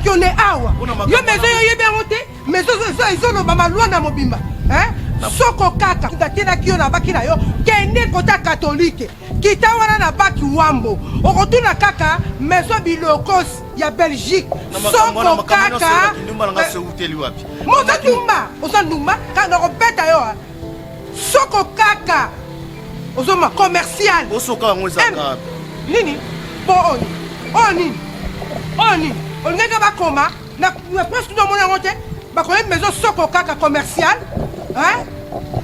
qui on est awa. Yo maison yo yeberote, maison ils ont ba loi na mobimba. Hein? Soko kaka kitatena kio na baki na yo, kende kota catholique. Kita wana na baki wambo. Okotuna kaka maison bilokos ya Belgique. Soko kaka. Moza tumba, oza ndumba, kana robeta yo. Soko kaka. Ozoma commercial. Osoka ngoza kaka. Nini? Bon oni. Oni. Oni. On nga ba koma na presque tout monde ngote. Ba ko maison soko kaka commercial. Hein?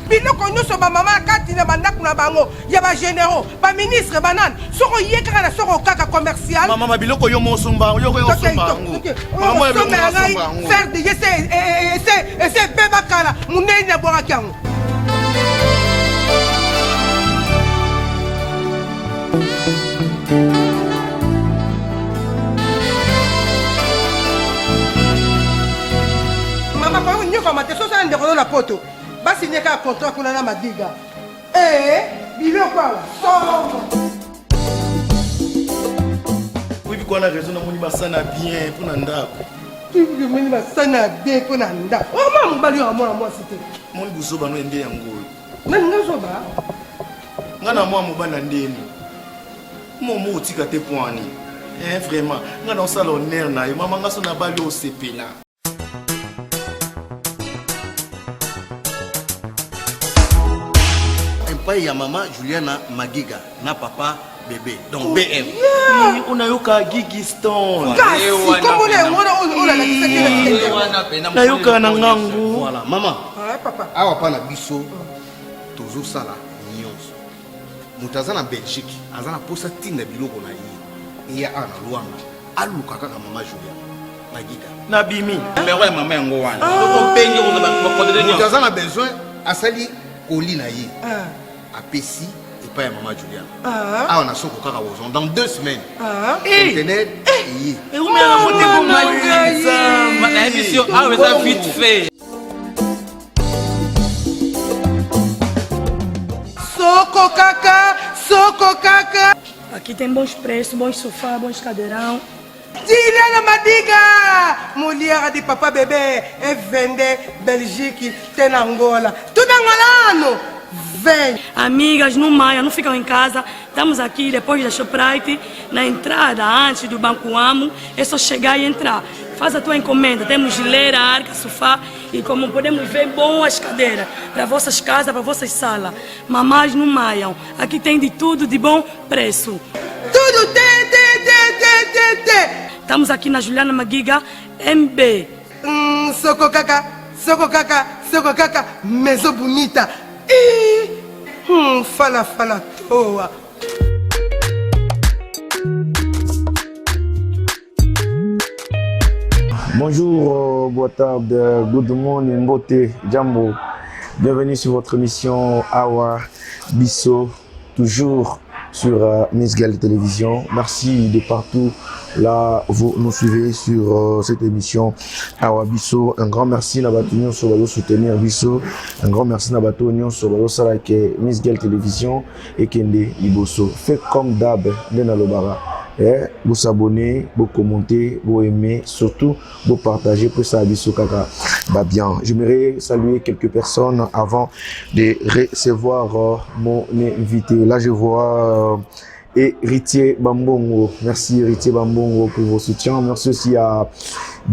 Biloko nyonso ba mama kati na bandaku na bango ya ba généraux, ba ministre banane. Soko yeka na soko kaka commercial. Mama biloko yo mosumba, yo ko yosumba. Mama yo mosumba. Faire de essayer beba kala munene na boka kyango. Mama kwa nyo kwa mateso sana ndeko na poto. Basi nyeka contrat kuna na madiga. Biloko ala. Oui, quoi na raison na moni basana bien pour na ndako. Tu moni basana bien pour na ndako. Oh maman bali wa moi c'était. Moni buso bano ende yango. Na ngazo ba. Ngana moi mobana ndeni. Momo otika te poani. Vraiment, ngana osala honneur na yo mama ngaso na bali o sepela. Il y a maman Juliana Magiga, na papa bébé, donc BM. On a eu qu'à Gigi Stone. Voilà, maman. Papa. Awa pa na biso, toujours ça là, nyonso. Mutazana Belgique, azana posa tina biloko na yi. Iya ana luanga, aluka kaka maman Juliana Magiga. Na bimi. Mais ouais maman ngo wana. On paye ngo ba kodede nyo. Mutazana besoin asali oli na yi. À Pessi et pas à maman Juliana. Ah, on a son coca à dans 2 semaines. Internet. Et où m'a monté pour moi ma émission a ça vite fait. Soko kaka. Aqui tem bons preços, bons sofá, bons cadeirão. Tira na madiga. Mulher de papa bebê é vender Belgique, tem Angola. Tudo angolano. Vem. Amigas, não maia, não ficam em casa. Estamos aqui depois da Shoprite, na entrada, antes do Banco Amo. É só chegar e entrar. Faz a tua encomenda. Temos geleira, arca, sofá e, como podemos ver, boas cadeiras para vossas casas, para vossas salas. Mamás não maiam. Aqui tem de tudo de bom preço. Tudo tem. Estamos aqui na Juliana Magiga, MB. Soko kaka, maison bonita. Fala toa. Bonjour, boa tarde, good morning, beauté, jambo. Bienvenue sur votre émission Awa Bisso, toujours sur Miss Girl Télévision. Merci de partout là vous nous suivez sur cette émission Awa Bisso. Un grand merci à Batunion sur le soutenir Bisso. Un grand merci à Batunion sur le salaire que Miss Girl Télévision et Kende Liboso. Faites comme d'hab, Denalobara. Vous abonner, vous commenter, vous aimer, surtout vous partager pour ça Bisso Kaka. Bah bien, j'aimerais saluer quelques personnes avant de recevoir mon invité. Là, je vois Héritier Bambongo. Merci Héritier Bambongo pour vos soutiens. Merci aussi à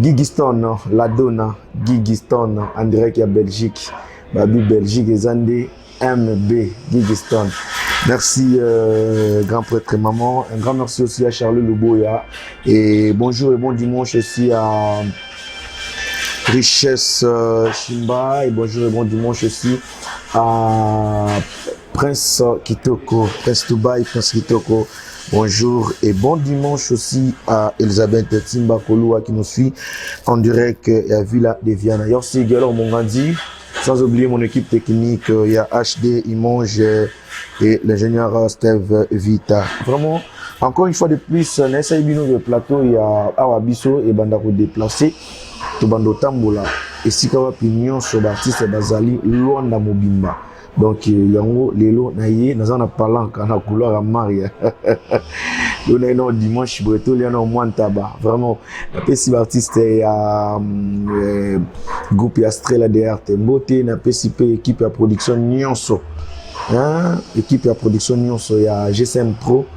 Gigiston, la Donna, Gigiston, en direct à Belgique. Babi Belgique et Zandé, MB, Gigiston. Merci grand prêtre maman. Un grand merci aussi à Charles Luboya. Et bonjour et bon dimanche aussi à Richesse Chimba. Et bonjour et bon dimanche aussi à Prince Kitoko, Prince Dubaï, Prince Kitoko. Bonjour et bon dimanche aussi à Elisabeth Timba Koloua qui nous suit en direct à Villa de Viana. Yorsi Galor Mongandi. Sans oublier mon équipe technique, il y a HD, Imonge et l'ingénieur Steve Vita. Vraiment, encore une fois de plus, dans le plateau, il y a Awa Bisso et Bandako déplacé. Tobando Tambola et Sikawa Pignon sur l'artiste Bazali, Luanda Mobimba. Donc, il y a un lelo naïe, nous en parlons quand on a couleur à Maria. on a un dimanche breton, il y a un moins de tabac. Vraiment, si l'artiste est à groupe Astrella de Arte Mbote, na PCP équipe à production Nyonso. Hein? Équipe à production Nyonso, il y a GSM Pro,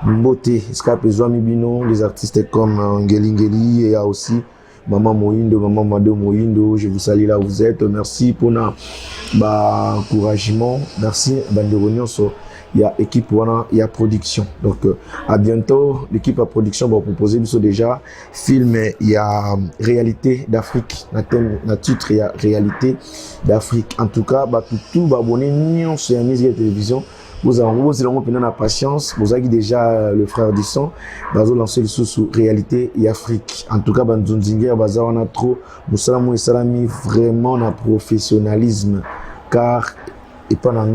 Mbote, Escape Zoami Bino, les artistes comme Ngeli Ngeli, et il y a aussi Maman Moindo, Maman Mado Moindo, je vous salue là où vous êtes. Merci pour l'encouragement. Merci, Bandero Nyonso. Il y a équipe, il y a production. Donc, à bientôt. L'équipe à production va proposer déjà film. Il y a réalité d'Afrique. Dans titre, il y a réalité d'Afrique. En tout cas, tout va abonner sur la musique de télévision. Vous avez la patience. Vous avez déjà le frère du sang. Vous avez lancé le sous réalité et Afrique. En tout cas, on a trop. Nous vraiment un professionnalisme. Car et pas dans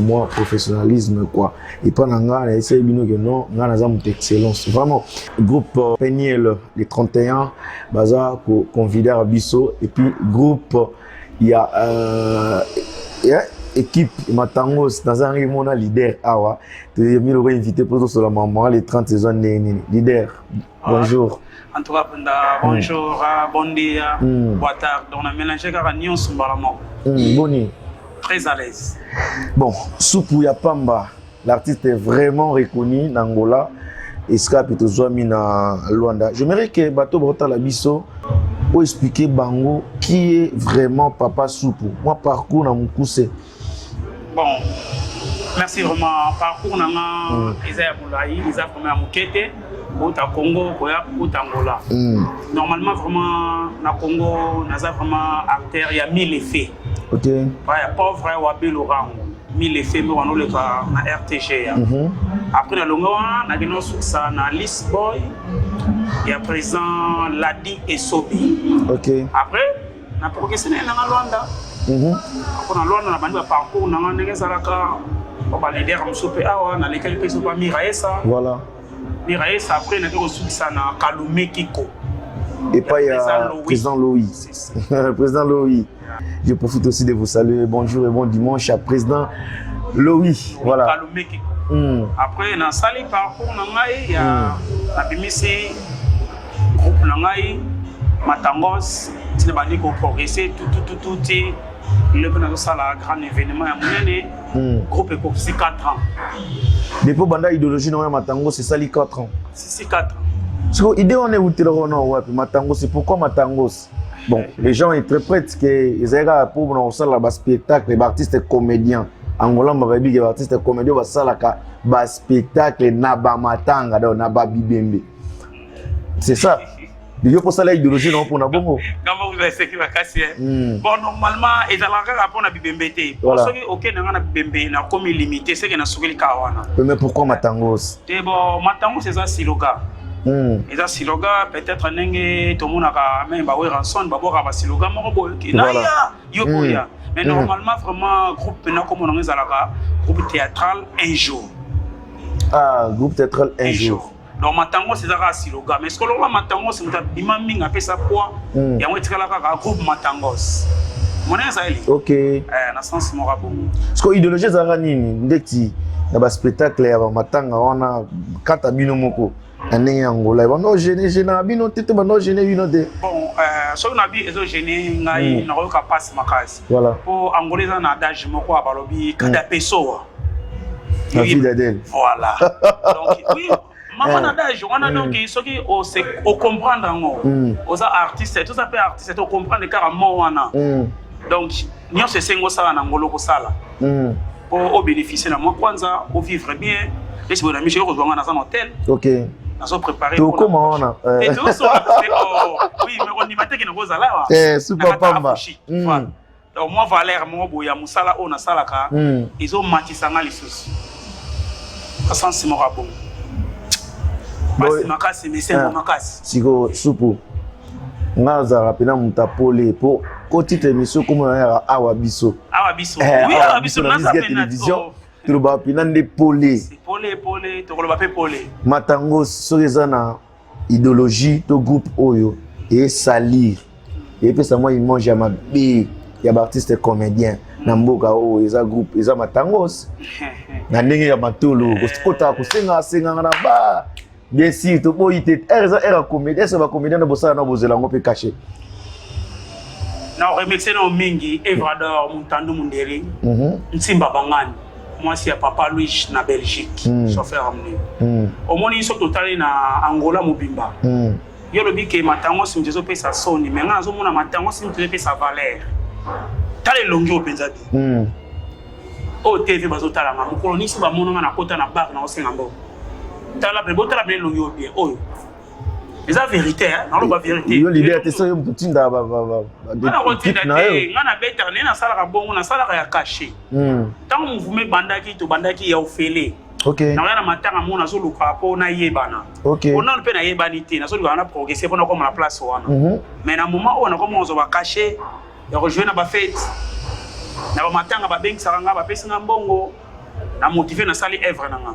moi professionnalisme quoi et pas dans essayer bino que non dans excellence vraiment groupe Peniel les 31 baza convider à Bisso et puis groupe il y a équipe Matangos dans un réunion leader awa tu es mis le invité pour sur la maman les 30 saisons leader bonjour en tout cas bonjour bon dia bonne tard donc on a mélangé car Nyonso mbalamo boni très à l'aise. Bon, Soupou Yapamba, l'artiste est vraiment reconnu dans Angola. Escape et Zoami na Luanda. J'aimerais que Bato Brota Labisso pour expliquer Bango qui est vraiment Papa Soupou. Moi, parcours dans mon coussé. Bon, merci vraiment. Parcours dans Isaiah Moulaï, Isaiah Fomé Moukete, Bota Congo, Bota Angola. Normalement, vraiment, dans Congo, nous avons vraiment acteur, il y a 1000 effets. Ok. Il y a pas vrai Wabi Laurent, 1000 effets, mais on a le RTG. Après, on a ça na List Boy, il y a présent Ladi et Sobi. Ok. Après, on a progressé dans Luanda. Après, dans Luanda, on a un parcours, on a un leader dans lesquels on a Miraesa. Voilà. Miraesa, après, on a ça na Kalume Kiko. Et pas il y a président Louis. Président Louis. Je profite aussi de vous saluer. Bonjour et bon dimanche à président Louis. Voilà. Après, dans Sali parcours, il y a Abimisi, groupe Nangai, Matangos, qui n'a pas progressé, tout. Le grand événement, groupe est 4 ans. Depuis Banda idéologie, Matangos, c'est Sali 4 ans. C'est 4 ans. L'idée on est où Matangos, c'est pourquoi Matangos? Bon, les gens interprètent que ils ont pour un spectacle, les artistes et comédiens. Angola m'a dit que les artistes et comédiens vont faire un spectacle naba matanga donc naba bibembe. C'est ça. Il y a pour ça l'idéologie non pour nabongo. Comment vous avez sécuré la casse? Bon, normalement, ils ont la rapport na bibembe. Pour ceux qui ok na bibembe na comme limité, c'est que na sukeli kawana. Mais pourquoi Matangos? Bon, Matangos c'est un siloga. Et ça siloga peut-être n'enge tout le monde a même bah ouais rançon bah boire bah siloga mon boy qui naya yoboya mais normalement vraiment groupe na comme on a zalaka groupe théâtral un jour groupe théâtral un jour donc Matango c'est ça siloga mais ce que l'on Matango c'est un imaming appelle ça quoi et on est là groupe Matangos mon ezali ok na sens mon rabo ce que idéologie zara nini ndeti na ba spectacle ya Matanga on kata bino moko année Angola bano gêné na bino tete bano gêné bino de bon so na bi ezo gêné ngai na ko ka passe makasi voilà pour angolais na adage moko abalobi kada peso la vie d'Adèle voilà donc oui maman adage on a donc ce qui au comprendre ngo aux artistes tout ça peut artiste au comprendre carrément wana donc nyo se sengo sala na ngolo ko sala pour bénéficier na moi kwanza au vivre bien et si vous avez mis chez vous dans un hôtel ok nous sommes préparés pour comment on a et tout ça oui mais on y va te que nous là super pamba donc moi Valère moi boya musala on a salaka ils ont matisanga les sous à sens mon rabon parce que makasi mais c'est mon makasi siko supu ngaza rapena mutapole pour côté émission comme on a awa biso oui awa biso na télévision tu vas pinande polé polé to ko ba pe polé Matangos sorizana idéologie to groupe oyo et salir et puis ça moi il mange à ma bé ya artiste comédien na mboka o eza groupe eza Matangos na ndenge ya matolo kota kusenga na ba Bien sûr, tu peux y être. Elle a comédie. Est-ce que la comédie n'a pas ça, n'a pas besoin de cacher. Non, remixé no mingi, Evrador, Montando Munderi, Nsimba Bangani. Moi, c'est Papa Louis na Belgique, chauffeur amené. Au moins, ils sont totalement na Angola Mobimba. Yo le bi ke matango si mtezo pe sa soni, mais nga zo mona matango si mtezo pe sa valeur. Tale longi o penzadi. O TV bazo tala nga, mukolo nisi ba mono nga na kota na bar na osenga mbo. Tala pe botala be longi o bien. Oh. C'est la vérité, hein? Non, la vérité. Yo l'idée est ça, yo mtinda ba nga na beta ne na sala ka bongo na sala ka ya caché. Tant mouvement bandaki to bandaki ya ofele. OK. Na na matanga mona zo luka po na yebana. OK. On a pe na yebani te, na zo luka na progresser pour na comme la place wana. Mais na moment où on a comme on va cacher, ya rejoindre na ba fête. Na ba matanga ba bengi saranga ba pesi nga mbongo. Na motiver na sali œuvre na nga.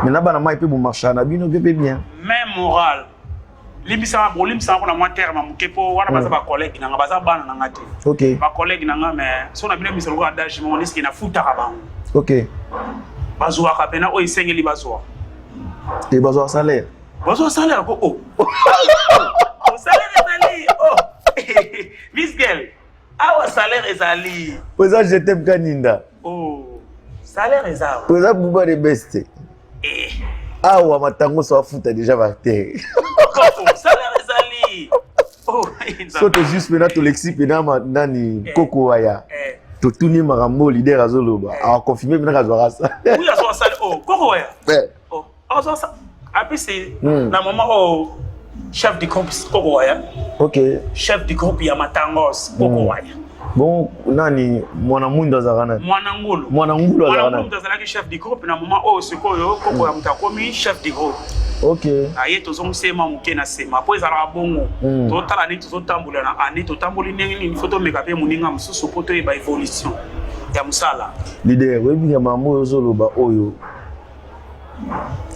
Mais là bana mai pe bon marché na bino bébé bien. Même moral. Limisa pour la moi terme mukepo wana baza ba collègue na baza bana na ngate. OK. Ba collègue na nga mais so na bino misolo ka dash mo niski na futa ka bango. OK. Bazwa ka pena o isengeli bazwa. Et bazwa salaire. Bazwa salaire ko oh. O salaire ezali oh. Miss girl. Awa salaire ezali. Poza je t'aime kaninda. Oh. Salaire ezali. Poza buba de best. Awa matango so futa déjà va terre. Salaire ezali. Oh. So to juste maintenant to l'exi pena nani Koko Waya. To tuni marambo leader azoloba. A confirmer maintenant azora ça. Oui, azora ça. Oh, Koko Waya. Oh, azora ça. Après c'est la moment où chef du groupe Koko Waya. OK. Chef du groupe ya matangos Koko Waya. Bon, nani mwana mundu azarana. Mwana ngulu. Mwana ngulu azarana. Mwana ngulu azalaki chef du groupe na moment où sikoyo Koko ya mutakomi chef du groupe. OK. Aye tozo sema muke na sema po ezala bongo. To tala ni tozo tambula na ani to tambuli ni photo meka pe muninga mususu poto e ba evolution ya musala. Leader, webi ya mamu yozoloba oyo.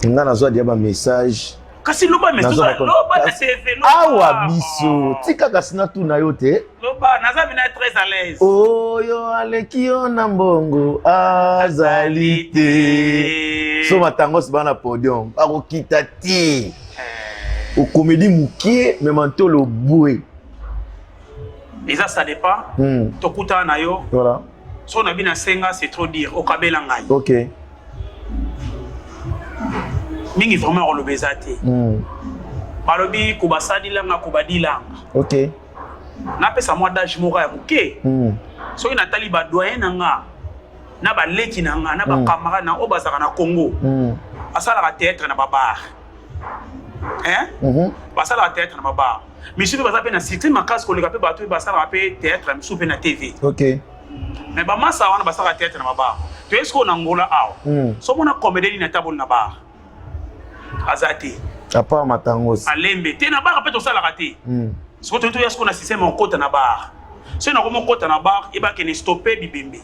Ngana zo dia ba message. Kasi loba message loba na CV loba. Awa biso, tika kasina tu na yo te. Loba naza bina très à l'aise. Oyo aleki yo na mbongo azalite. So matango se bana podium, akokita ti. Au comédie mukie mais manto lo boué. Et ça dépend. Tokuta na yo. Voilà. So na bina senga c'est trop dire au kabela ngai. OK. Mingi vraiment le bezate. Balobi kubasadi langa kubadilanga. OK. Na pesa moi d'âge moko ya muke. So ina tali ba doyen nanga. Na ba leki nanga na ba camarade na obazaka na Congo. Asala ka théâtre na ba bar. Hein? Basala ka théâtre na ba bar. Monsieur baza pe na cité makas ko le ka pe bato basala pe théâtre monsieur pe na TV. OK. Mais ba masa wana basala ka théâtre na ba bar. Tu est-ce qu'on Angola aw? So mona comédie na table na bar. Azati. Apa matangos. Alembe te na bar pe to sala ka te. So to est-ce qu'on a système en kota na bar. So na komo kota na bar e ba ke ne stopper bibembe.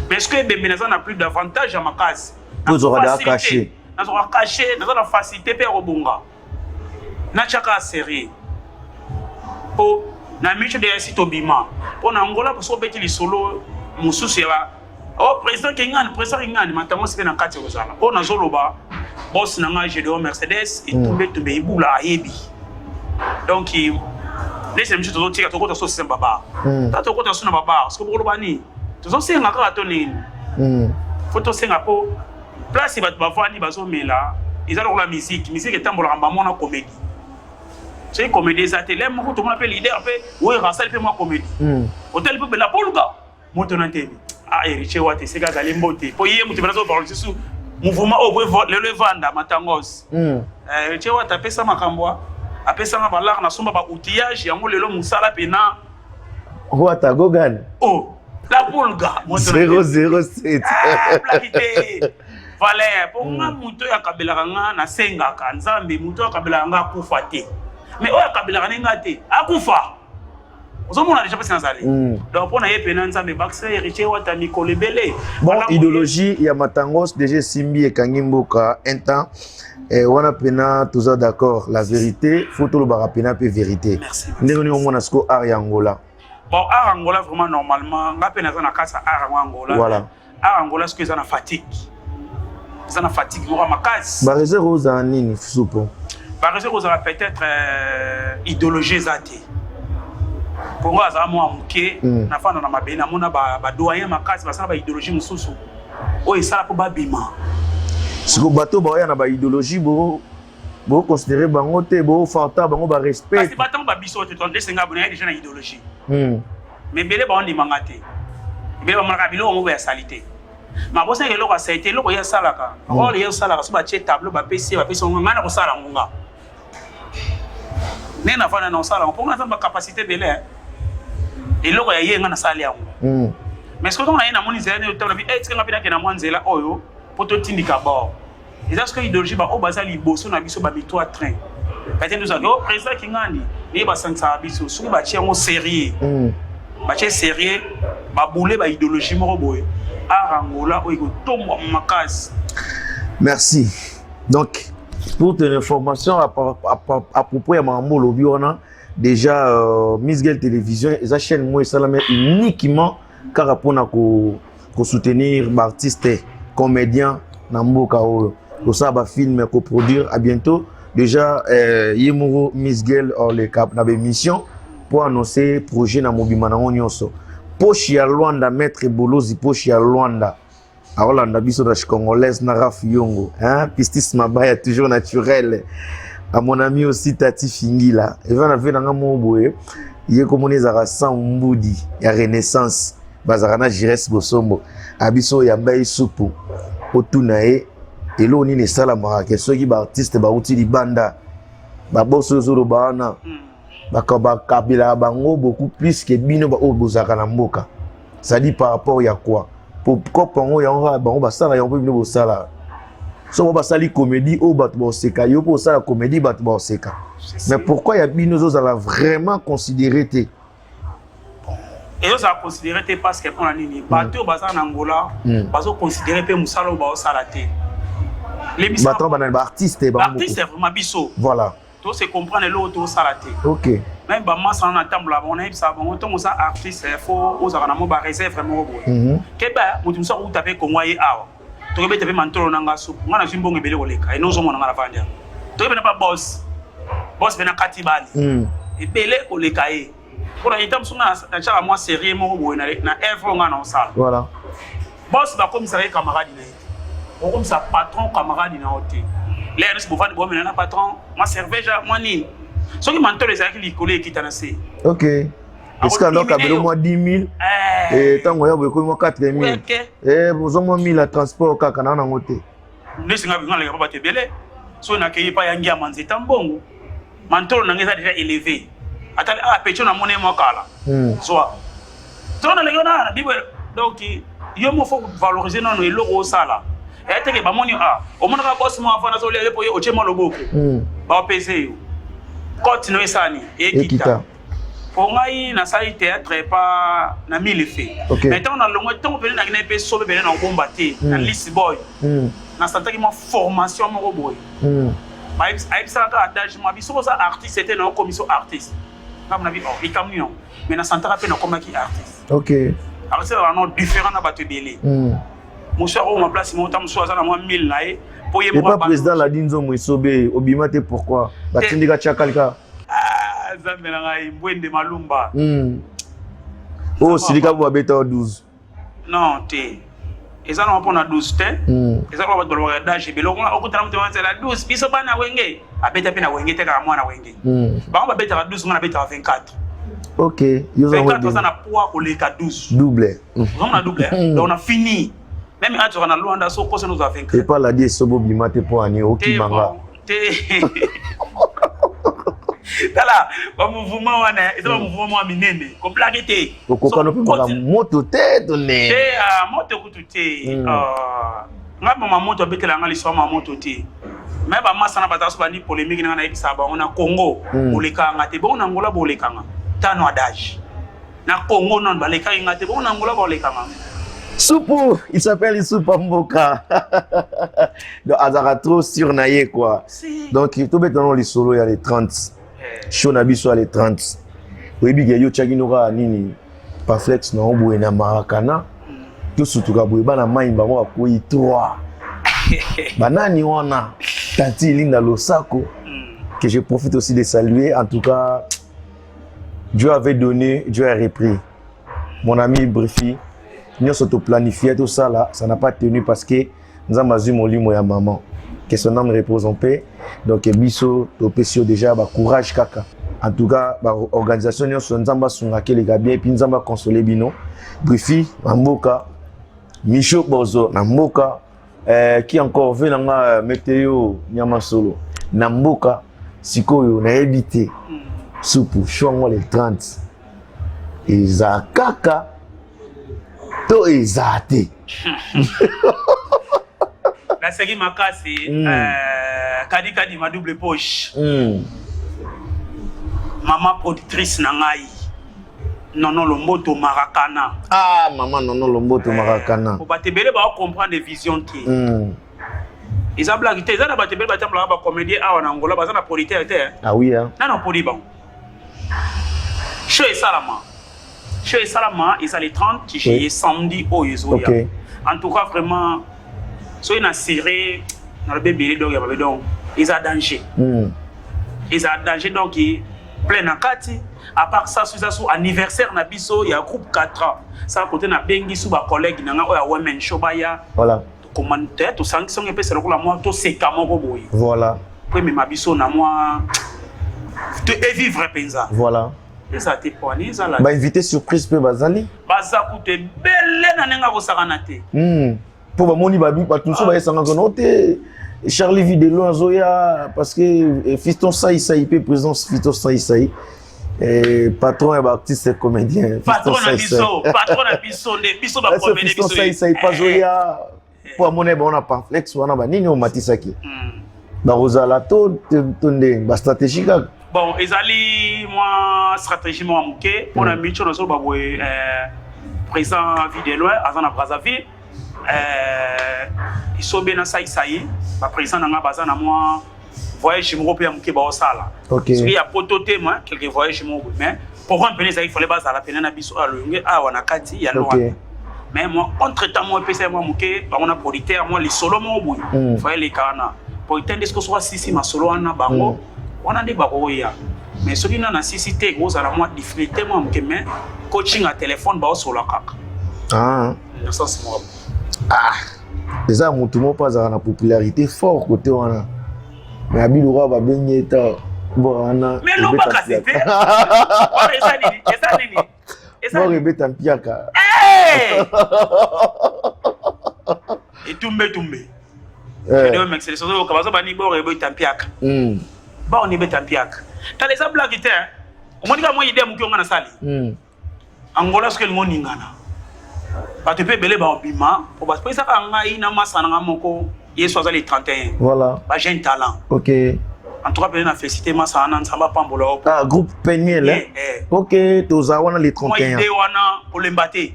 Mais est-ce que bibembe na plus d'avantage à ma case? Vous aurez caché. Na aura caché, na la facilité pe robonga. Na chaka série. Po na miche de sito bima. Po na Angola pour so beti li solo mususu ya. Oh président Kingani matango se na kati ozala. Po na zoloba boss na nga GDO Mercedes et tombe ibula ayebi. Donc laissez monsieur to tika to ko to so semba ba. Ta to ko to so na baba parce que bolo bani. To so senga ka to ni. Photo senga po place ba bavani bazo mela. Ils ont la musique etambola ba mona comédie. C'est comédie ça télé mo to mona pe leader pe oui rasal pe moi comédie. Hôtel pe la polga. Moto na télé. Ah Eriche wate seka zalimbote. Po yé mutu banazo parler sous mouvement au le vanda matangos. Eriche wate pesa makambwa. Apesa na balar na somba ba outillage yango lelo musala pena. Wata gogan. Oh, la polga. 007. Plakité. Valère, pour nga muto ya kabela nga na senga ka nzambe muto ya kabela nga kufa te. Mais o ya kabela nga te, akufa. Ozomona déjà pas sanzali. Donc pour na yepena nzambe bakse Eriche wata mikolo belé. Bon, idéologie ya matangos déjà simbi e kangimboka un temps. On a pena toujours d'accord la vérité, faut tout le barapena pe vérité. Ndeni o mona sko ar Angola. Bon, ar Angola vraiment normalement, nga pena za na kasa ar Angola. Voilà. Ar Angola ce que ça na fatigue. ça na fatigue moko makasi. Ba réserve aux anini soupo. Ba réserve aux peut-être idéologie zate. Pour moi ça moi muke na fana na mabé na mona ba doyen makasi basana ba idéologie mususu. O esala po ba bima. Siko bato ba ya na ba idéologie bo considérer bango te bo fanta bango ba respect. Parce que bato ba biso te ton desenga bona déjà na idéologie. Mais belé ba on di mangate. Belé ba mangaka bilo mo ba salité. Ma bossa ke loko ça a été loko ya salaka. Oh ya salaka so ba che tableau ba PC ngana ko sala ngonga. Ne na fana na sala on nga ba capacité belé. Et loko ya yenga na sala yango. Mais ce que on a na moni zela ne to na bi est ce que ngapina ke na mwanzela oyo poto tindika ba. Et ça ce que idéologie ba o bazali boso na biso ba mito a train. Peut-être nous avons président Kingani ni ba sansa biso so ba che ngo sérieux. Ba che sérieux ba boule ba idéologie moko boye. Merci. Donc, pour ton information à propos de Mambo Lobby, on a déjà Miss Girl Télévision, et chaîne moi Salamé uniquement car pour soutenir l'artiste comédien Nambo Kao. Pour ça, va film coproduire à bientôt. Déjà, Yemuro Miss Girl or les cap na mission pour annoncer projet na Mobimana Onyoso. Poche ya Luanda maître Bolozi poche ya Luanda a Hollanda biso da congolaise na Raf Yongo hein pistis mabaya toujours naturel à mon ami aussi Tati Fingila et va na ve na ngamo boye ye komoneza ka Sambudi ya Renaissance bazarana Jires Bosombo abiso ya mbayi supu otunae elo ni ne sala marake soki ba artiste ba uti libanda ba boso zoro bana bakabila bango beaucoup plus que bino ba obozaka na mboka. Ça dit par rapport ya quoi pour kopango ya bango basala ya bino bosala so ba sali comédie o bat bo seka yo pour sala comédie bat bo seka. Mais pourquoi ya bino zo la vraiment considérer té et yo ça considérer té parce que on a nini bato bazana na Angola bazo considérer pe musalo ba sala té les bato ba artiste ba artiste vraiment biso voilà. Tout se comprendre l'autre salaté. OK. Même ba massa na table on a ça bon to ça artiste faut aux arana mo ba réserve vraiment bon. Que ba mutu so ko taper ko ngoye awa. To ke bete mantolo nanga soup. Ngana zimbonge bele ko leka. Eno zo mona ngala vanda. To ke na ba boss. Boss bena katibali. Et bele ko leka e. Pour la itam sunga na cha moi sérieux mo bo na evro ngana osala. Voilà. Boss ba comme ça camarade na. Ou comme ça patron camarade na hotel. Les gens qui vont venir patron, ma cervelle, moi ni. Ce qui m'entend les acquis collés qui t'en assez. OK. Est-ce qu'on a kabelo moi 10 000 et tant qu'on y a beaucoup moi 4 000. Et vous avez mis le transport kaka na ngote. Ne singa binga les pas te belé. So na kei pa yangi amanzi tambongo. Mantolo na ngeza déjà élevé. Atali a pecho na monnaie mo kala. Soit. Tona le yona bibo donc yo mo faut valoriser non le logo sala. Et te ke ba moni o mona ka boss mo afana so le po o chema loboko ba pese yo continue sani e kita pour ngai na sali théâtre pas na mille fait maintenant na longo temps pe na pe so be na combattre na list boy na santaki mo formation mo boy ba ai ça ka adage mo biso ça artiste c'était na commission artiste na na bi i camion mais na santaka pe na komaki artiste. OK. Alors c'est vraiment différent na bato belé. Mon cher, on m'a placé mon temps, je suis à 1000 naï. Et pas président la Dinzo Mouissobe, Obimate pourquoi? La Tindika Tchakalka. Ah, ça me l'a dit, de Malumba. Oh, Silika vous habitez à 12. Non, t'es. Et ça, on va 12, t'es. Et ça, on va dans le d'âge. Mais là, on va à la 12. Puis ça, on va wenge. Habite à peine à wenge, t'es à moi à wenge. Bah, on va habiter à 12, on va habiter à 24. OK. 24, on a poids au lait à 12. Double. On a double. Donc, on a fini. Même quand on a Luanda, so qu'on nous a vaincu. Et pas la die sobo bimate pour ani oki manga. Tala, ba mouvement wana, c'est un mouvement minene, ko blaguete. Ko kokano pe manga moto te donné. Moto kututé. Nga mama moto betela nga liso ma moto te. Mais ba masa na bataso ba ni polémique na na ikisa ba on a Congo, boleka nga te, bon Angola boleka nga. Tano adage. Na Congo non baleka nga te, bon Angola boleka nga. Soupou, il s'appelle Soupa Mboka. Donc, Azara trop surnaillé quoi. Donc, tout bêtement, les solos, il y a les 30. Shonabi soit les 30. Oui, il y a Chaginoura, Nini, Paflex, non, Bouena, Marakana. Tout ce que vous avez, na main, bah, moi, 3. Banani wana Tanti Linda Losako que je profite aussi de saluer. En tout cas, Dieu avait donné, Dieu a repris. Mon ami Brifi, nous sommes planifié tout ça là, ça n'a pas tenu parce que nous avons eu mon lit et maman. Que son âme repose en paix. Donc biso to pesio déjà ba courage kaka. En tout cas, ba organisation nous sommes sungake les gars bien et puis nous avons consolé bino. Brifi, Mboka, Micho Bozo, Mboka, qui encore veut nga météo nyama solo. Mboka, sikoyo na évité. Soupu chongo les 30. Eza kaka to ezate. La série Makasi, Kadi ma double poche. Maman productrice Nangai. Nono Lomboto Maracana. Ah, maman Nono Lomboto Maracana. Pour batebele ba comprendre des visions qui. Ils ont blagué, ils ont batebele ba tembla ba comédien en Angola, ba na producteur était. Ah oui hein. Non pour bon. Chez Salama. Chez Salama, ils ont les 30 qui samedi au Yezoya. En tout cas vraiment so une série dans le bébé donc ils ont danger. Ils ont danger donc plein en kati. À part ça, sur anniversaire na biso, il y a groupe 4 ans. Ça côté na bengi sous ba collègue na nga oya women shobaya. Voilà. Commentaire to sanction et c'est le moi to c'est comment boy. Voilà. Premier ma biso na moi te vivre penza. Voilà. Et ça te poigné ça là. Ba invité surprise pe bazali. Baza coûte belle na nga ko sakanate. Pour ba moni babi ba tout ça ba sanga noté. Charlie Videlo Zoya parce que Fiston Saïsaï peut présence Fiston Saïsaï. Patron et artiste comédien. Patron na biso de biso ba comédien biso. Ça pas Zoya. Pour mon on a pamphlex on a ba nini o matisaki. Ba Rosala to tonde ba stratégie ka. Bon, ezali moi stratégie moi muke on a mis sur le ba président Videlo azana Brazzaville. Ils sont bien ça ba président na baza na moi voyage européen muke ba osala. OK. Parce qu'il y a prototype moi quelques voyages mais pour un peu il fallait baza la peine na biso alonge a wana kati ya loin. Mais moi entre temps moi PC moi muke ba on a producteur moi les solo moi boy. Fallait les kana. Pour entendre ce que soit sisi ma solo na bango on a des baroya. Mais celui na sisi te gros ala moi difficulté moi muke mais coaching à téléphone ba solo kaka. Ah. Ça c'est moi. Ah, déjà mon tout le monde pas à la popularité fort côté wana. Mais Abilora va bien être bon ana. Mais non pas casser. Ouais, ça nini. Bon rebet en piaka. Et tombe. Et mec c'est ça au kabazo bani bon rebet en piaka. Ba on rebet en piaka. T'as les blagues té. On m'a dit moi idée mu ki ngana sali. Angola ce que ngoni ngana. Ba te pe belé ba obima pour ba ça ka ngai na masana ngamoko yeso azali 31. Voilà. Ba jeune talent. OK. En tout cas peut na féliciter masana nsamba pambola. Ah groupe Peniel. OK, toza wana les 31. Moi idée wana pour l'embate.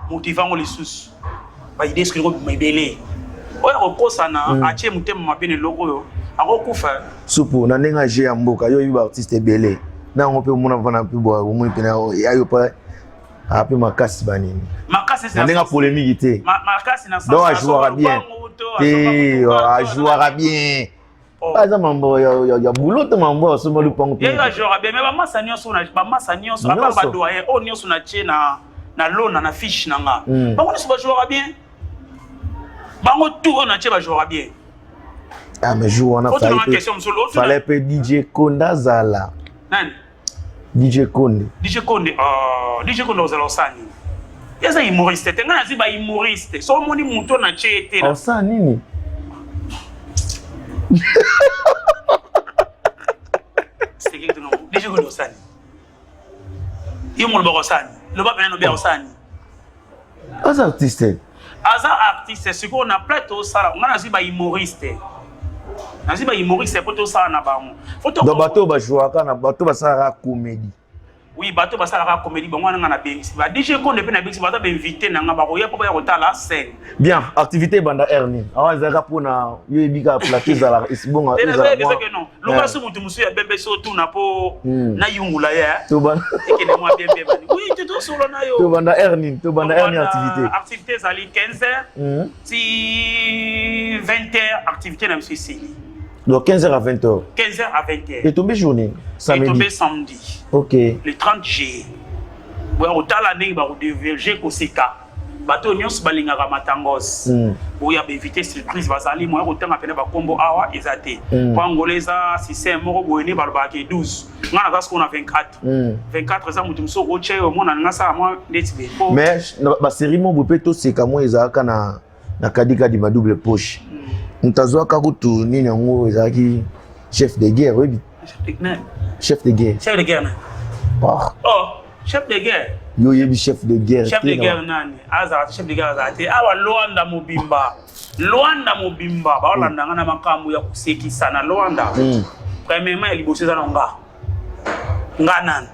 Motivant les sous. Ba idée ce que groupe mebelé. Oya kokosa na atie mutema mabene logo yo. Akokufa. Supu na nenga je amboka yo yiba artiste belé. Na on peut mona vana pe bo mo pena ayo pa après Makasi banini. Makasi c'est une polémique était. Makasi na ça. Donc jouera bien. Et jouera bien. Par exemple mambo ya boulot to mambo so mo lu pango. Ya jouera bien mais ba masanyo so na ba masanyo so ba doyen o nyo so na tie na lona na fiche nanga. Ba ko so ba jouera bien. Bango tout on a tie ba jouera bien. Ah mais joue on a fallait pe DJ Konda Zala. Nani? DJ Konde. DJ Konde ozalosani. Yeza humoriste, tenga na ziba humoriste. So moni muto na chete na. Osa nini? C'est quelque chose. DJ Konde osani. Yo mo ba osani. Lo ba pena no be osani. As artiste. Ce qu'on a plateau ça, on a ziba humoriste. Naziba humoriste pour tout ça na bango. Donc bateau ba jouer kana bateau ba sara comédie. Oui, bateau basa la comédie bon on a bien. Ba DJ ko ne pe na biksi bateau ba invité na ngaba ko ya ko ba ko la scène. Bien, activité banda Ernie. Ah zaka pona yo ebika plaquer la isbonga ezala. Non. Loka so mutu musu ya bembe so tu na po na yungula ya. To ban. Ekene moi bien bembe. Oui, tu to solo na yo. To banda Ernie activité. Activité zali 15h. Si 20h activité na monsieur. Donc 15h à 20h. 15h à 20h. Et tombé journée samedi. Et tombé samedi. OK. Le 30 juillet. Bon, au talane ba diverger ko seka. Bato nyos balinga ka matangos. Bo ya éviter surprise bazali moi ko tanga pene ba kombo awa ezate. Pour angoleza système moko boyene ba ba ke 12. Ngana ka qu'on a 24. 24 ça mutu mso ko che o mona ngasa moi ndeti be. Mais ba série mo bopeto seka mo ezaka na kadika di ma double poche. Ntazwa kakutu nini ngo ezaki chef de guerre oui. Chef de guerre. Chef de guerre. Oh, chef de guerre. Yo yebi chef de guerre. Chef de guerre nani? Aza chef de guerre azate. Awa Luanda Mobimba. Luanda Mobimba. Ba Luanda ngana makamu ya kuseki sana Luanda. Premièrement il bosse dans nga. Nganan.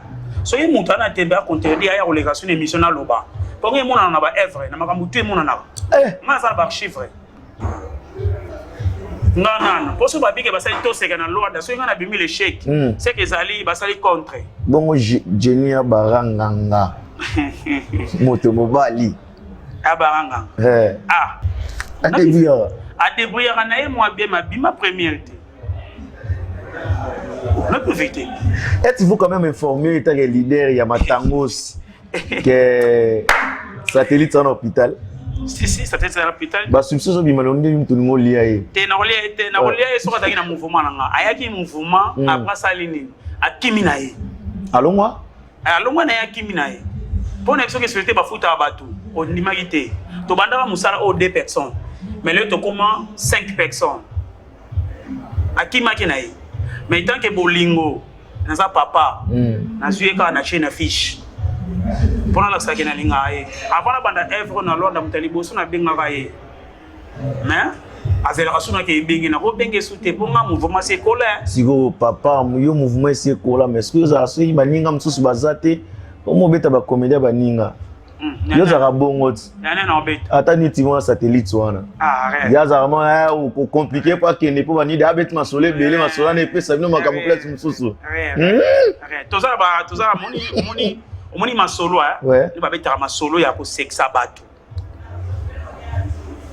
So ye mutu ana tembe a contredire ya relégation émission na loba. Pour que mona na ba œuvre na makamu tu mona na. Nga ça ba chiffre. Nganan. Pour ce babike basali to seka na Luanda. So ngana bimi le chèque. C'est que zali basali contre. Bongo Genia baranganga. Moto mobali. Abaranga. Ah. Adebouya. Adebouya na ye moi bien ma bima première été. Ne peut vite. Êtes-vous quand même informé étant le leader il y a Matangos que satellite en hôpital? Si satellite en hôpital. Ba subso so bima ndeni tout le monde lié. Te na olia so ka na mouvement nga. Ayaki mouvement après salini. Akimina ye. Allons-moi. Allons-moi na yakimina ye. Pour ne que souhaiter ba futa abatu. On nimagité. To banda musala o 2 personnes. Mais là to comment 5 personnes. Akima kinaye. Mais tant que bolingo na sa papa na zueka na chaîne fiche. Pour la sa kina linga ye. Avant la banda œuvre na Luanda mutalibo so na benga ka ye. Mais accélération ke bengi na ko bengi soute pour nga mouvement c'est colère. Sigo papa yo mouvement c'est colère mais ce que ça so baninga msusu bazate omo beta ba comédien baninga. Yo za rabongo. Na obet. Ata ni tiwa satellite wana. Ah arrête. Ya za vraiment compliqué pas que ne peut pas ni d'abet masole belé masola ne peut ça no makamplete msusu. Arrête. Toza moni masolo ni ba beta masolo ya ko sexa batu.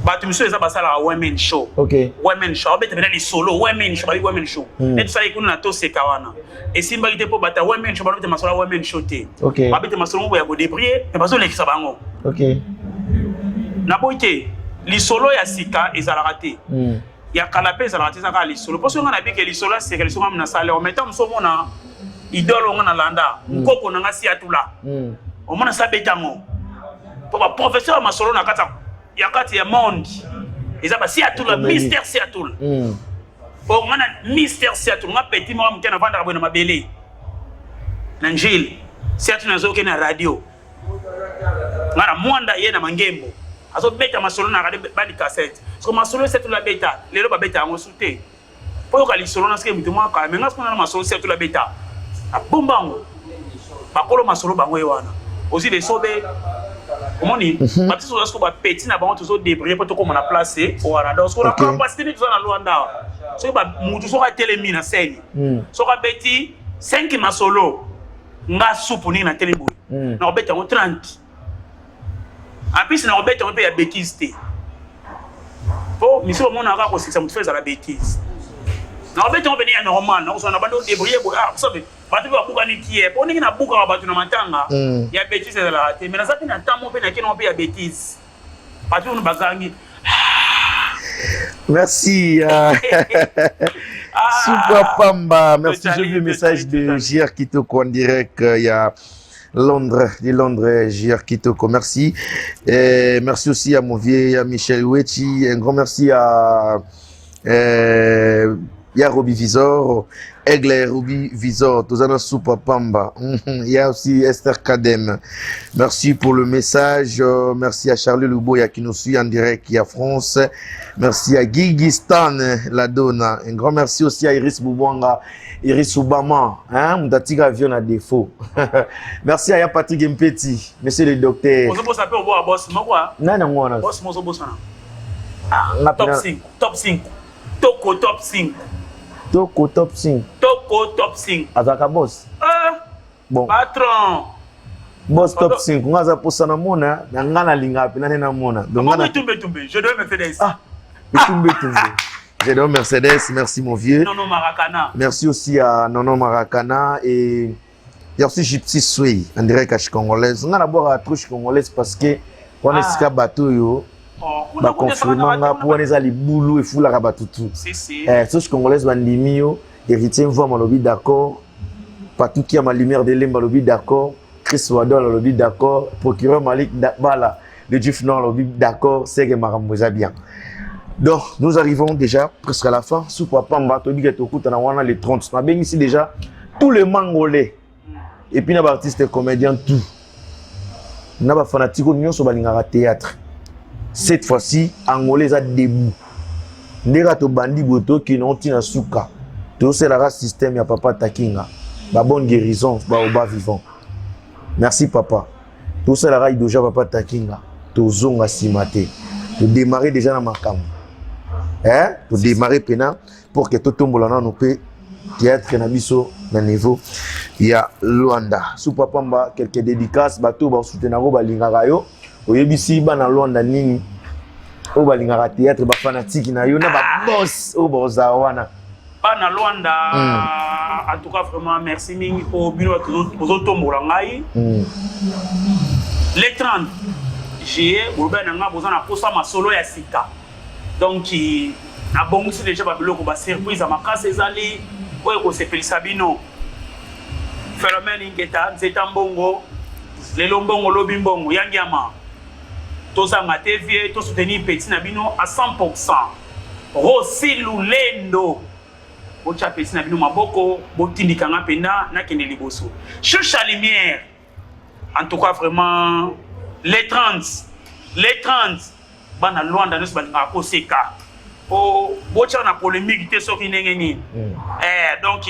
Batu mso eza basala women show. OK. Women show beta bena li solo women show bali women show. Et ça ikuna na to seka wana. Et simba ite po bata women show bata masolo women show te. OK. Ba beta masolo mo ya ko débrier mais bazo lekisa bango. OK. Na boite li solo ya sika ezala raté. Ya kalape ezala raté saka li solo. Parce que ngana bike li solo c'est que li solo na sala en mettant mso mona idole ngana landa. Nkoko na ngasi atula. O mona sa betango. Po ba professeur masolo na kata yakati ya monde ezaba si atula mystère si atula o ngana mystère si atula nga petit mo mutana vanda bwana mabele na njili si atula zoke na radio ngana mwanda ye na mangembo azo beta masolo na radio bandi cassette so masolo si atula beta lelo ba beta ngo sute po ka li solo na ske mutu mwaka mais ngasko na masolo si atula beta a bombango bakolo masolo bango yewana aussi les sobe Omoni, parce que ce qu'on petit na bango toujours débrouiller pour comme on a placé au radar. Ce qu'on a capacité tout ça na Luanda. Ce que mutu so ka telemi na scène. So ka petit 5 masolo nga soupe ni na telebo. Na obeta on 30. En plus na obeta on peut ya bêtise té. Po mi so mona ka ko c'est ça mutu fait la bêtise. Na obeta on venir normal, na so na bando débrouiller pour ah ça veut batu ba buka ni kie po ningi na buka batu na matanga ya bêtise de la raté mais na zaki na tamo pe na kino pe ya bêtise batu no bazangi merci Super Pamba merci. J'ai vu le message de JR Kitoko en direct il y a Londres, JR Kitoko, merci. Et merci aussi à mon vieux à Michel Wechi, un grand merci à il y a Roby Visor, Aigle Roby Visor, Tozana Soupa Pamba. Il y a aussi Esther Kadem. Merci pour le message. Merci à Charlie Louboya qui nous suit en direct, qui est à France. Merci à Guigui Stan, la donna. Un grand merci aussi à Iris Boubouanga, Iris Obama. Mdatiga avion à défaut. Merci à Patrick Mpeti, monsieur le docteur. Vous avez un boss, moi. Non. Boss, moi, top 5. Top 5. Toko top 5. Toko top 5. Toko top 5. Azaka boss. Bon. Patron. Boss top 5. On a pour ça na mona, ngana linga pe na mona. Donc ngana tumbe. Je dois Mercedes. Tumbe. Je dois Mercedes, merci mon vieux. Nono Maracana. Merci aussi à Nono Maracana et il y a aussi Gypsy Sway en direct à Congolaise. On a d'abord à Trouche Congolaise parce que on est ska bateau yo. Ba confirmanga pour les ali boulou et fou la rabatutu. Si. Trouche Congolaise bandimi yo héritier voix malobi d'accord. Patou qui a ma lumière de lemba lobi d'accord. Chris Wadol lobi d'accord. Procureur Malik Bala de Djif Nord lobi d'accord. C'est que Maramboza bien. Donc, nous arrivons déjà presque à la fin. Sous papa Mbatobi Getoku, on a les 30. On a bien ici déjà tous les Mangolais. Et puis, on a artistes et comédiens, tout. On a des fanatiques qui sont dans théâtre. Cette fois-ci, Angolais a debout. Nous avons des bandits qui ont un souka. Tout c'est le système, il y a papa Takinga. La bonne guérison, au bas vivant. Merci papa. Tout c'est le déjà papa Takinga. Tout zonga simate. Tout démarrer déjà dans ma cam. Pour démarrer pena pour que tout tombe là nous peut théâtre na biso na niveau il y a Luanda sous papa mba quelques dédicaces bato ba soutenir ko balingaka yo oyebisi ba na Luanda nini o balingaka théâtre ba fanatique na yo na ba boss o boza wana ba na Luanda en tout cas vraiment merci mingi pour bino pour tombola ngai les 30 juillet urbain nga bozana posa ma solo ya sika. Donc, na bongo si déjà babiloko ba surprise à ma casse ezali oyo ko sepeli sabino phénomène ingeta nzeta mbongo lelo mbongo lobi mbongo yangiama tozanga TV to soutenir petit na bino à 100%. Rossi Lulendo bocha petit na bino maboko botindika nga pena na kende liboso Choucha Lumière en tout cas vraiment les 30 bana Luanda nous balinga koseka o bocha na polémique te soki nengeni donc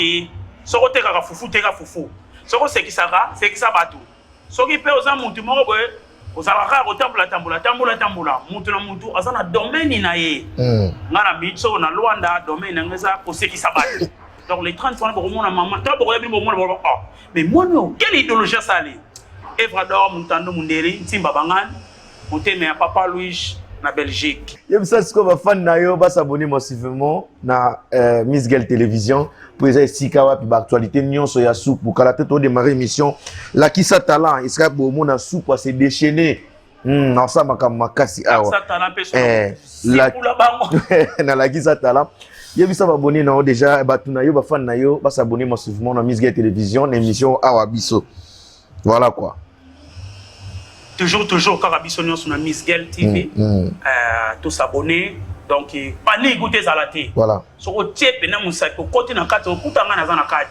soko teka fufu soko sekisaka batu soki pe oza muntu moko boye ozalaka kotambola muntu na muntu azana domaine na ye ngana mitso na Luanda domaine ngeza kosekisa batu donc les 30 fois pour mon maman toi pour yebimo mon mais moi non quelle idéologie ça li Evrador Muntando Munderi Timba Bangan Monteme à Papa Louis na Belgique. Yem ça ce qu'on va fan na yo ba s'abonner massivement na Miss Girl Télévision pour les sikawa puis actualité nyonso ya soupe pour kala tête au démarrer émission la qui sa talent il sera beau mon na soupe pour se déchaîner na ça makasi awa ça talent la pour la bango na la qui sa talent yem ça va abonner na déjà ba tuna yo ba fan na yo ba s'abonner massivement na Miss Girl Télévision émission awa biso voilà quoi. Toujours Carabissonion sur la Miss Girl TV. Tous s'abonner. Donc, pas n'écouter ça la télé. Voilà. Sur le type, nous sommes côté dans 4 coups dans la 4.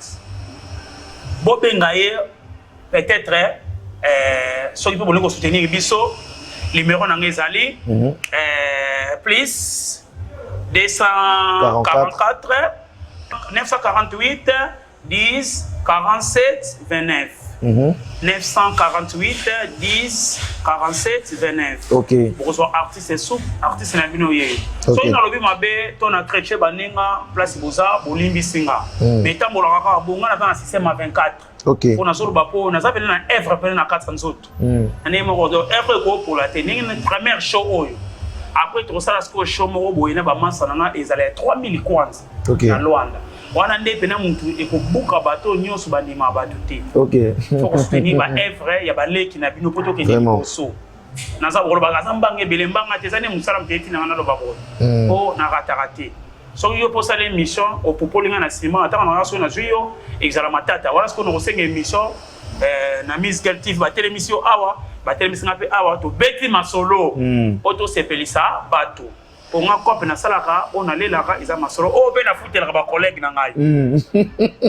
Bobengaye, peut-être, ceux qui peuvent soutenir Bisso, numéro dans les allées, plus 244 948 10 47 29. 948 10 47 29. Ok. Pour que artiste soupe, artiste na bino ye. So ina lobi mabe ton a créé banenga place boza bolimbi singa. Mais tambola kaka bonga na système à 24. Ok. On a solo bapo na zapeli na evre pele na 400 autres. Ane mo do evre ko pour la tenir une première show oyo. Après tout ça la show mo boyena ba massa na ezala 3000 kwanza. Ok. Na Luanda. Wana nde pena muntu ekobuka bato nyonso bandima bato te. OK. Faut soutenir ba evre ya ba leki na bino poto ke liboso. Naza bolo ba kazambanga belembanga te zane musala mteti na ngana lo babo. O na ratarate. So yo posa l'émission au popolinga na sima ata na raso na juyo exala matata. Wala sko no kosenga émission na Miss Girl TV ba télémission awa, ba télémission pe awa to beti masolo. Auto sepelisa bato. on a copé na salaka on a lelaka isa masoro o be na futelaka ba collègue na ngai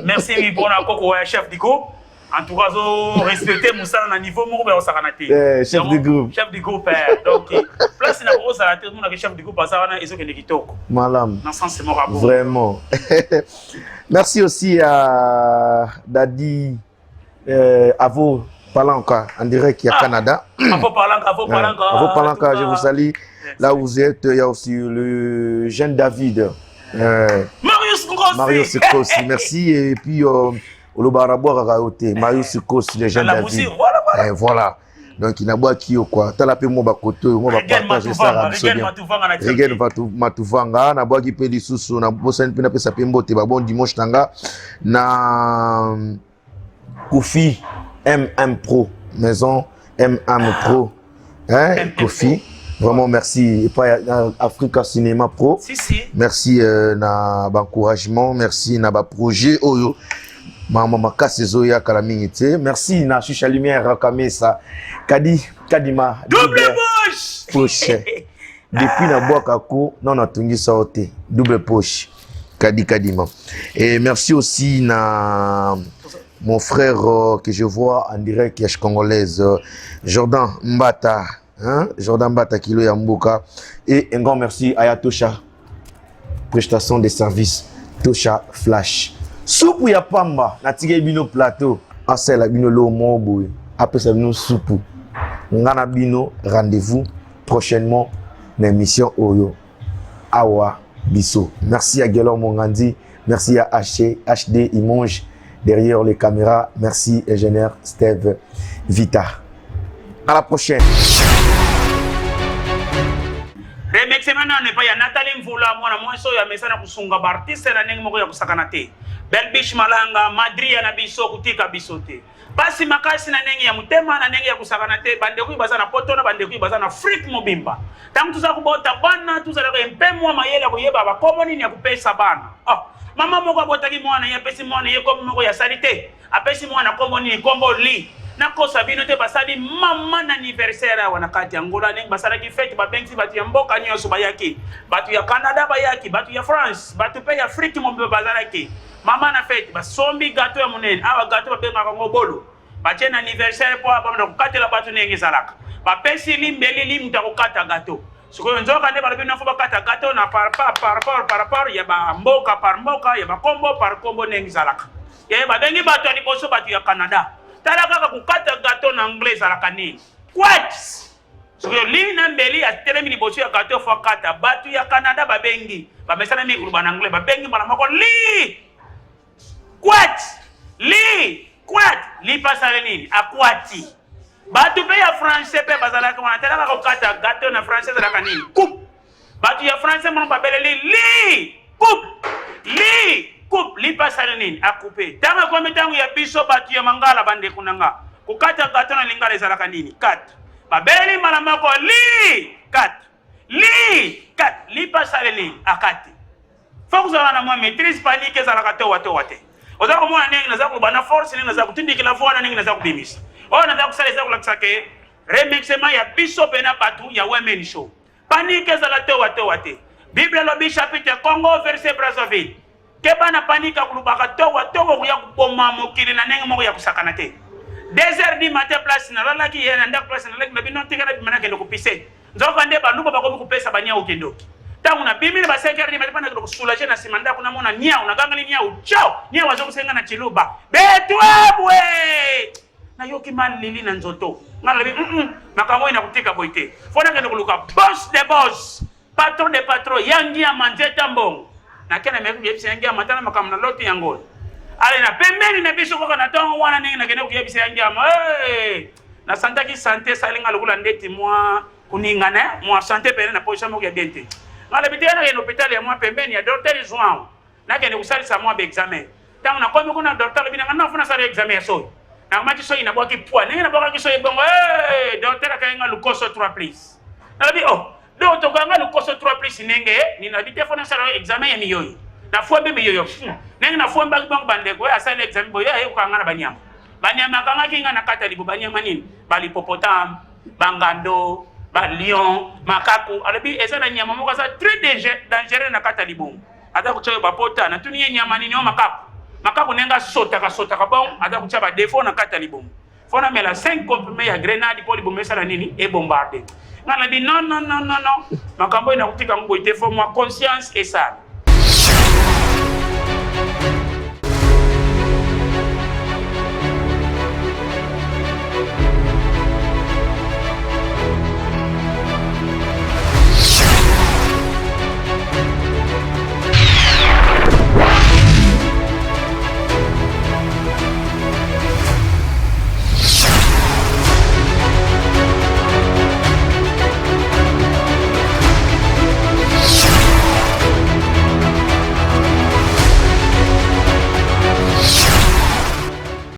merci mi pour na koko ya chef du groupe en tout cas zo respecter musala na niveau moko be osakana te chef du groupe donc place na ko sala te mon na chef du groupe ça wana iso kende kitoko malam dans sens c'est mon rapport vraiment merci aussi à Dadi Avo Palanka en direct à Canada. Avo Palanka, je vous salue. Là où vous êtes, il y a aussi le jeune David. Marius Sikos, merci. Et puis, au Barabo Raote, Marius Sikos, le jeune David. Voilà. Donc, il n'a pas qui ou quoi. T'as la paix, moi, on va partager ça. Regen Matuvanga, na bois qui paye des sous, na bossen pina pesa pembo te bon dimanche tanga na Kofi MM Pro, maison MM Pro, hein, Kofi. Vraiment merci. Et pas Africa Cinéma Pro. Si. Merci na encouragement, merci na ba projet oyo. Maman makase zoya kalamingite. Merci na Chucha Lumière Kamesa. Kadima. Double poche. Depuis na Boakako, non na tungi saoté. Double poche. Kadima. Et merci aussi na mon frère que je vois en direct, qui est congolaise, Jordan Mbata, hein? Jordan Mbata Kilo Yambuka. Et un grand merci à Tosha, prestation de services, Tosha Flash. Soupe ya pamba, na tige bino plateau, asela bino lo mobo, après ça bino soupe. Ngana bino, rendez-vous prochainement dans l'émission Oyo Awa Bisso. Merci à Gelor Mongandi, merci à HD Imonge. Derrière les caméras, merci ingénieur Steve Vita. À la prochaine. Remerciement ne pas ya Nathalie Mvula mwana mwanso ya mesana kusunga bartiste na nengi moko ya kusakana te. Belbish Malanga, Madri ya na biso kutika bisote. Basi makasi na nengi ya mutema na nengi ya kusakana te bande ku bazana poto na bande ku bazana freak mobimba. Tangu tuza kubota bana tuza la empemwa mayela kuyeba ba komoni ni ya kupesa bana. Mama moko abotaki mwana ya pesi mwana ye kombo moko ya salite apesi mwana kombo ni kombo li na kosa bino te basali mama na anniversaire wana kati Angola ning basala ki fête ba bengi batu ya mboka nyoso bayaki batu ya Canada bayaki batu ya France batu pe ya Afrique mo bazala ki mama na fête basombi gâteau ya munene awa gâteau ba benga ko bolo ba tena anniversaire po ba na kukatela batu nengi zalaka ba pesi limbeli limta kukata gâteau. Siko nzoka nde balobi nafo bakata gato na par rapport ya ba mboka par mboka ya ba kombo par kombo nengi zalaka. Ya ba bengi bato ya liboso bato ya Canada. Tala kaka kukata gato na anglais zalaka nini. What? Siko lini na mbeli ya telemi liboso ya gato fo kata bato ya Canada ba bengi. Ba mesana mi urban anglais ba bengi mara mako li. What? Li pasale nini? Akwati. Batu pe ya français pe bazala ka wana tala ko kata gâteau na français zala kanini coupe batu ya français mon babele li coupe li pasale nini a couper tanga kwa mitangu ya biso batu ya mangala bande kunanga ko kata gâteau na lingala zala kanini 4 babele malama ko li 4 li pasale nini akati faut que ça na moi maîtrise panique zala ka to wate oza ko mwana nengi na za ko bana force nengi na za kutindiki la voix nengi na za kubimisa. On a donc ça les a que remixement ya biso pena patu ya women show. Panique za la wate. Bible lobi chapitre Congo verset Brazzaville. Ke bana panique kulubaka to ya kuboma mokili na nengi moko ya kusakana te. 2h du matin place na la ki yena ndak place na lek na bino tika na bimana kendo kupise. Nzoka nde banuko bakomi kupesa banya ukendoki. Tangu na bimile ba 5h du matin bana kendo kusulaje na simanda kuna mona nya unagangali nya uchao. Nya wazo kusenga na chiluba. Betwebwe. Na yoki man lili na nzoto ngalabi makambo ina kutika boite fona ngene kuluka boss de boss patron de patron yangi ya manzeta mbongo na kena meku yebisa yangi ya matana makamna loti yango ale na pembeni na biso kwa na tongo wana ningi na kene kuyebisa yangi ya na santaki santé salinga lukula ndeti mwa kuningana mwa santé pele na position mo ya biente ngalabi tena ya hôpital ya mwa pembeni ya docteur João na kene kusalisa mwa be examen tangu na komi kuna docteur bina ngana funa sala examen ya so na mati so ina boki poa ningi na boka kiso ibongo docteur akainga lukoso 3 please nabi docteur kanga lukoso 3 please ninge ni na bi telefone sala examen ya miyoyo na fombe miyoyo ningi na fomba bango bande ko asala examen boya kanga na banyama kanga kinga na kata libo banyama nini bali popotam bangando ba lion makako alobi eza na nyama moko za très dangereux na kata libongo ata kuchoyo bapota na tuni nyama nini o makako nenga sota ka bon ata kucha ba défaut na kata libongo fona mela 5 comprimés ya grenade pour libongo sala nini e bombarder ngana bi non makambo ina kutika ngo ite fo moi conscience et ça